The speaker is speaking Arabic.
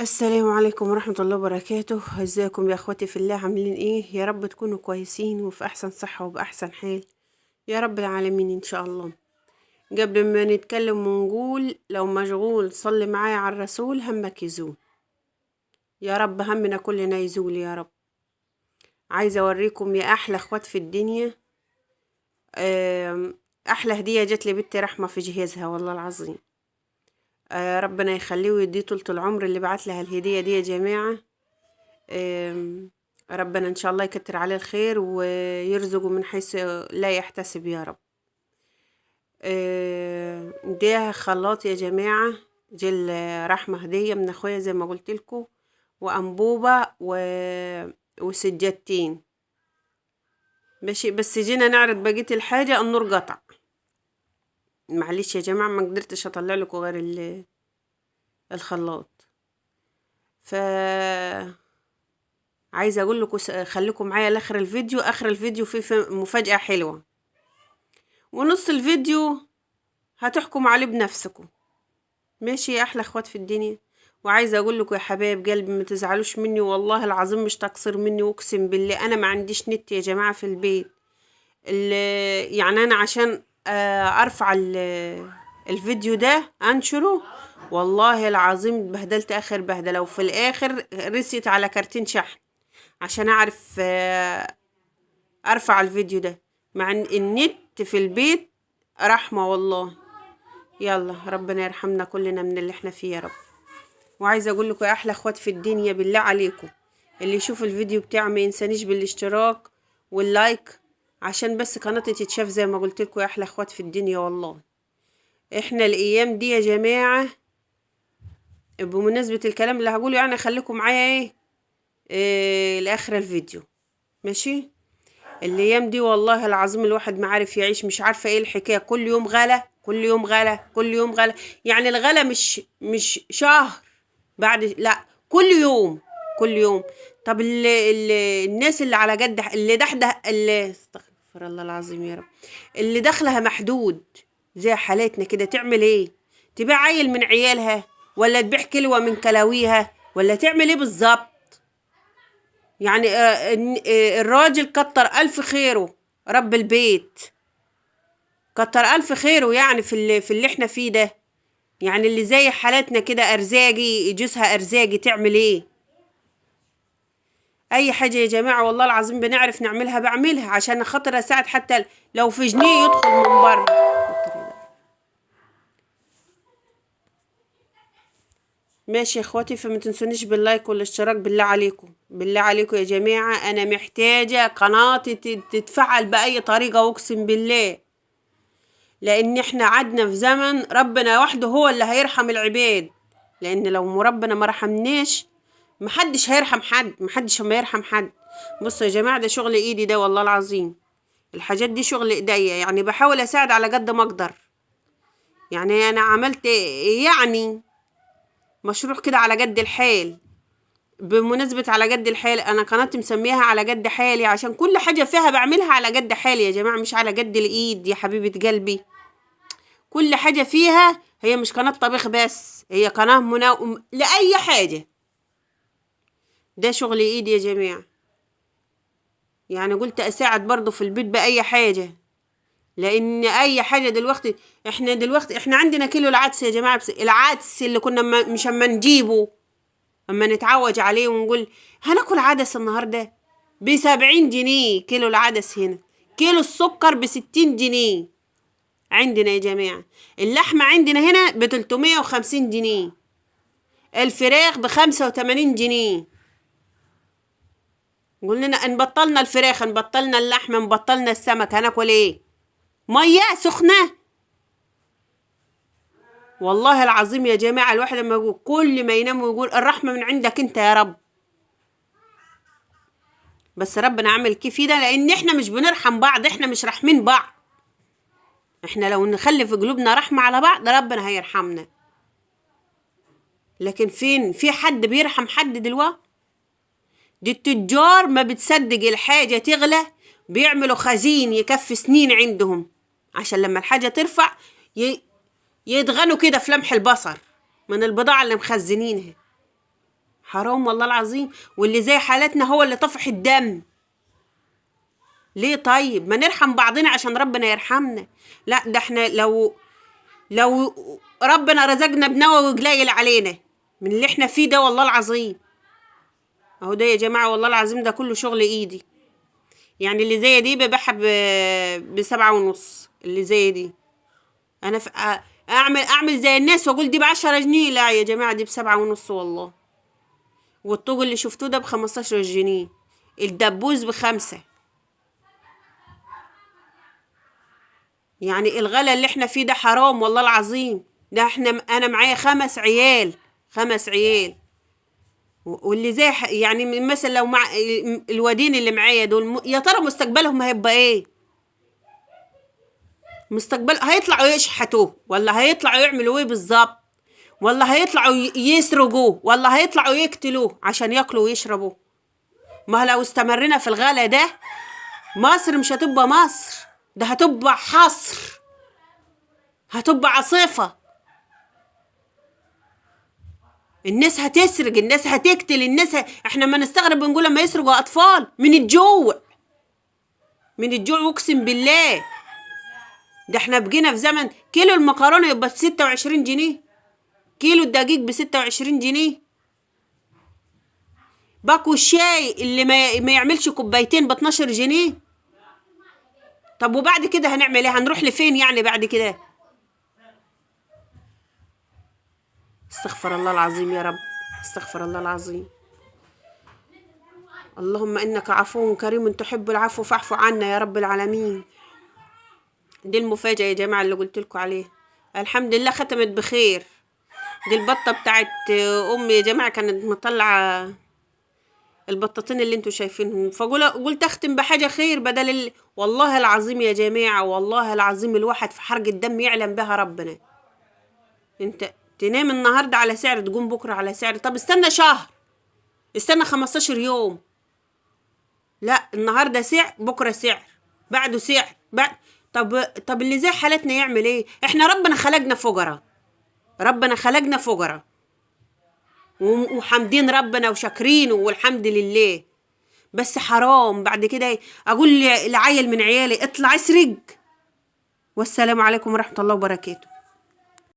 السلام عليكم ورحمة الله وبركاته. ازيكم يا اخواتي في الله؟ عاملين ايه؟ يا رب تكونوا كويسين وفي احسن صحة وباحسن حال يا رب العالمين ان شاء الله. قبل ما نتكلم ونقول لو مشغول صلي معايا على الرسول همك يزول. يا رب همنا كلنا يزول يا رب. عايزة اوريكم يا احلى اخوات في الدنيا. احلى هدية جت لي بنتي رحمة في جهازها والله العظيم. ربنا يخليه ويديه طولة العمر اللي بعت لها الهدية دي يا جماعة. ربنا إن شاء الله يكتر عليه الخير ويرزقه من حيث لا يحتسب يا رب. ده خلاط يا جماعة، جل رحمة هدية من أخويا زي ما قلت لكم، وأنبوبة وسجادتين ماشي. بس جينا نعرض بقية الحاجة النور قطع، معلش يا جماعة ما قدرتش أطلع لكم غير الخلاط. ف عايزة اقول لكم خليكم معايا لاخر الفيديو. اخر الفيديو فيه مفاجأة حلوة، ونص الفيديو هتحكم عليه بنفسكم ماشي يا احلى اخوات في الدنيا. وعايزة اقول لكم يا حبايب قلبي ما تزعلوش مني والله العظيم، مش تقصير مني، واقسم بالله انا ما عنديش نت يا جماعة في البيت. يعني انا عشان ارفع الفيديو ده انشره والله العظيم اتبهدلت اخر بهدله، وفي الاخر رسيت على كارتين شحن عشان اعرف ارفع الفيديو ده، مع ان النت في البيت رحمة والله. يلا ربنا يرحمنا كلنا من اللي احنا فيه يا رب. وعايزة اقول لكم يا احلى اخوات في الدنيا، بالله عليكم اللي يشوف الفيديو بتاعي ما ينسانيش بالاشتراك واللايك عشان بس قناتي تتشاف زي ما قلت لكم يا احلى اخوات في الدنيا. والله احنا الايام دي يا جماعة بمناسبة الكلام اللي هقوله يعني خليكم معايا لاخر الفيديو ماشي. الايام دي والله العظيم الواحد ما عارف يعيش، مش عارفه ايه الحكايه، كل يوم غلا كل يوم غلا كل يوم غلا. يعني الغلا مش شهر بعد، لا كل يوم كل يوم. طب الناس اللي على قد اللي دحده اللي استغفر الله العظيم يا رب، اللي دخلها محدود زي حالتنا كده تعمل ايه؟ تبيع عيل من عيالها، ولا تبيع كلوه من كلاويها، ولا تعمل ايه بالظبط؟ يعني الراجل كتر ألف خيره، رب البيت كتر ألف خيره، يعني في اللي احنا فيه ده. يعني اللي زي حالتنا كده أرزاقي جوزها أرزاقي تعمل ايه؟ أي حاجة يا جماعة والله العظيم بنعرف نعملها بعملها عشان خاطر أساعد، حتى لو في جنيه يدخل من بره. ماشي يا اخواتي، فما تنسونيش باللايك والاشتراك بالله عليكم، بالله عليكم يا جماعة. أنا محتاجة قناتي تتفعل بأي طريقة، أقسم بالله، لان احنا عدنا في زمن ربنا وحده هو اللي هيرحم العباد. لان لو ربنا ما رحمناش محدش هيرحم حد، محدش ما يرحم حد. بصوا يا جماعة ده شغل ايدي ده والله العظيم، الحاجات دي شغل ايديا، يعني بحاول اساعد على قد ما اقدر. يعني انا عملت يعني مشروع كده على قد الحال. بمناسبة على قد الحال، انا قناتي مسميها على قد حالي عشان كل حاجة فيها بعملها على قد حالي يا جماعة، مش على قد الايد يا حبيبة قلبي. كل حاجة فيها هي مش قناة طبيخ بس، هي قناة لأي حاجة. ده شغل ايدي يا جماعة. يعني قلت اساعد برضو في البيت بأي حاجة، لان اي حاجة دلوقتي احنا عندنا كيلو العدس يا جماعة، بس العدس اللي كنا مش اما نجيبه، اما نتعوج عليه ونقول هناكل عدس النهاردة ب70 جنيه كيلو العدس هنا، كيلو السكر ب60 جنيه عندنا يا جماعة، اللحمة عندنا هنا ب350 جنيه، الفراخ ب85 جنيه. قلنا ان بطلنا الفراخ، ان بطلنا اللحمة، ان بطلنا السمك، هناكل ايه؟ مية سخنة. والله العظيم يا جماعة الواحد لما يقول كل ما ينام ويقول الرحمة من عندك انت يا رب. بس ربنا عمل كيف ده، لان احنا مش بنرحم بعض، احنا مش رحمين بعض. احنا لو نخلي في قلوبنا رحمة على بعض ربنا هيرحمنا. لكن فين في حد بيرحم حد دلوقتي؟ دي التجار ما بتصدق الحاجة تغلى بيعملوا خزين يكفي سنين عندهم عشان لما الحاجة ترفع يدغنوا كده في لمح البصر من البضاعة اللي مخزنينها. حرام والله العظيم. واللي زي حالتنا هو اللي طفح الدم. ليه طيب؟ ما نرحم بعضنا عشان ربنا يرحمنا. لا ده احنا لو ربنا رزقنا بنووي قليل علينا من اللي احنا فيه ده والله العظيم. اهو ده يا جماعة والله العظيم ده كله شغل ايدي. يعني اللي زي دي ببيعها ب7.5. اللي زي دي انا اعمل زي الناس واقول دي ب10 جنيه. لا يا جماعة دي ب7.5 والله. والطوق اللي شفتوه ده ب15 جنيه. الدبوس ب5. يعني الغلا اللي احنا فيه ده حرام والله العظيم. ده انا معايا 5 عيال. 5 عيال. واللي زي يعني مثلا لو مع الوادين اللي معايا دول يا ترى مستقبلهم هيبقى ايه؟ مستقبل هيطلعوا يشحتوا ولا هيطلعوا يعملوا ايه بالظبط؟ ولا هيطلعوا يسرقوا ولا هيطلعوا يقتلوا عشان ياكلوا ويشربوا؟ ما لو استمرنا في الغلا ده مصر مش هتبقى مصر، ده هتبقى حصر، هتبقى عاصفة. الناس هتسرق، الناس هتقتل، احنا ما نستغرب بنقول لما يسرقوا اطفال من الجوع. من الجوع اقسم بالله. ده احنا بقينا في زمن كيلو المكرونة يبقى ب26 جنيه. كيلو الدقيق ب26 جنيه. باكو الشاي اللي ما يعملش كوبايتين ب12 جنيه. طب وبعد كده هنعمل ايه؟ هنروح لفين يعني بعد كده؟ استغفر الله العظيم يا رب. استغفر الله العظيم. اللهم انك عفو كريم تحب العفو فاعف عنا يا رب العالمين. دي المفاجأة يا جماعة اللي قلت لكم عليها. الحمد لله ختمت بخير. دي البطة بتاعت امي يا جماعة كانت مطلعة البطتين اللي انتوا شايفينهم، فقلت اختم بحاجة خير بدل والله العظيم يا جماعة والله العظيم الواحد في حرق الدم يعلم بها ربنا. انت تنام النهاردة على سعر تقوم بكرة على سعر. طب استنى شهر، استنى 15 يوم. لا النهاردة سعر بكرة سعر بعده سعر طب اللي زي حالتنا يعمل ايه؟ احنا ربنا خلقنا فقراء. ربنا خلقنا فقراء وحمدين ربنا وشاكرينه والحمد لله. بس حرام بعد كده اقول لعيل من عيالي اطلع اسرق. والسلام عليكم ورحمة الله وبركاته.